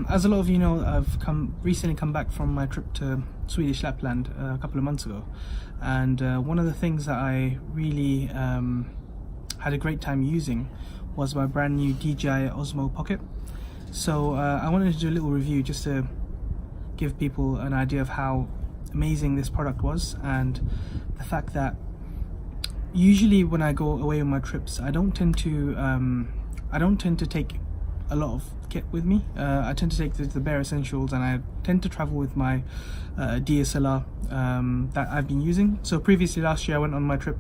As a lot of you know, I've recently come back from my trip to Swedish Lapland a couple of months ago, and one of the things that I really had a great time using was my brand new DJI Osmo Pocket. So I wanted to do a little review just to give people an idea of how amazing this product was, and the fact that usually when I go away on my trips, I don't tend to take a lot of kit with me. I tend to take the bare essentials, and I tend to travel with my DSLR that I've been using. So previously last year I went on my trip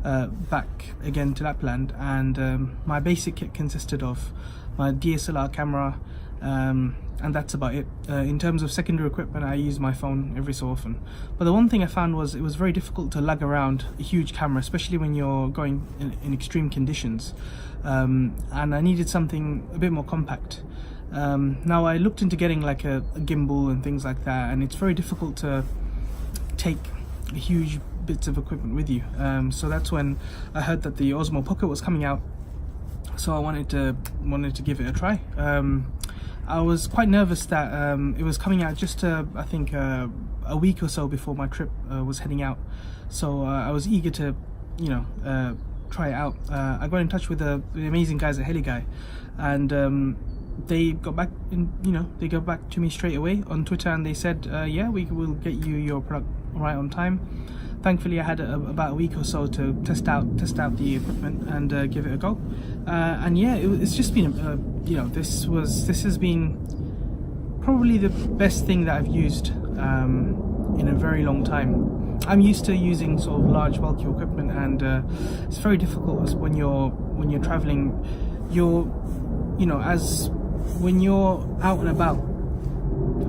back again to Lapland, and my basic kit consisted of my DSLR camera, and that's about it. In terms of secondary equipment, I use my phone every so often. But the one thing I found was it was very difficult to lug around a huge camera, especially when you're going in extreme conditions. And I needed something a bit more compact. Now I looked into getting like a gimbal and things like that, and it's very difficult to take huge bits of equipment with you. So that's when I heard that the Osmo Pocket was coming out. So I wanted to give it a try. I was quite nervous that it was coming out just I think a week or so before my trip was heading out. So I was eager to, try it out. I got in touch with the amazing guys at Heliguy, and they got back to me straight away on Twitter, and they said, yeah, we will get you your product right on time. Thankfully I had about a week or so to test out the equipment and give it a go, and yeah, it's just been this has been probably the best thing that I've used in a very long time. I'm used to using sort of large bulky equipment, and it's very difficult when you're traveling. When you're out and about,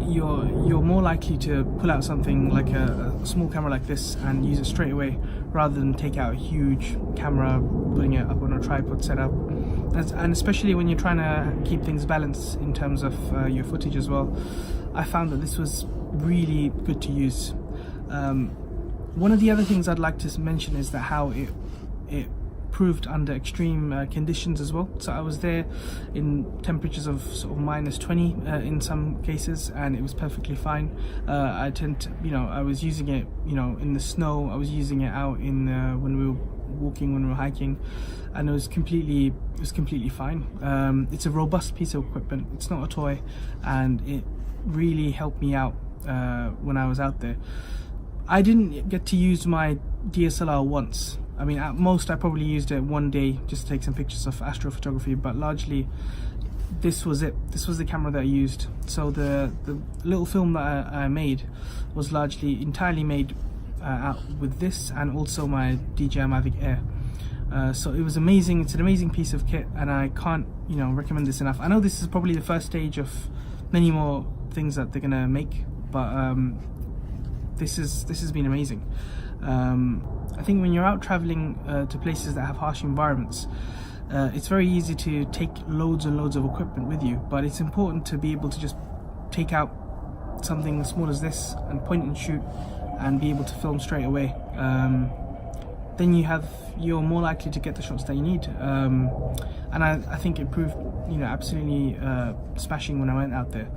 you're more likely to pull out something like a small camera like this and use it straight away, rather than take out a huge camera, putting it up on a tripod setup. And especially when you're trying to keep things balanced in terms of your footage as well, I found that this was really good to use. One of the other things I'd like to mention is that how it proved under extreme conditions as well. So I was there in temperatures of sort of -20 in some cases, and it was perfectly fine. I was using it in the snow, I was using it out in when we were walking, when we were hiking, and it was completely fine. It's a robust piece of equipment, it's not a toy, and it really helped me out when I was out there. I didn't get to use my DSLR once. I mean, at most I probably used it one day just to take some pictures of astrophotography, but largely this was it. This was the camera that I used. So the little film that I made was entirely made out with this, and also my DJI Mavic Air. So it was amazing. It's an amazing piece of kit, and I can't recommend this enough. I know this is probably the first stage of many more things that they're gonna make, but this has been amazing. I think when you're out traveling to places that have harsh environments, it's very easy to take loads and loads of equipment with you, but it's important to be able to just take out something as small as this and point and shoot and be able to film straight away. Then you're more likely to get the shots that you need, and I think it proved absolutely smashing when I went out there.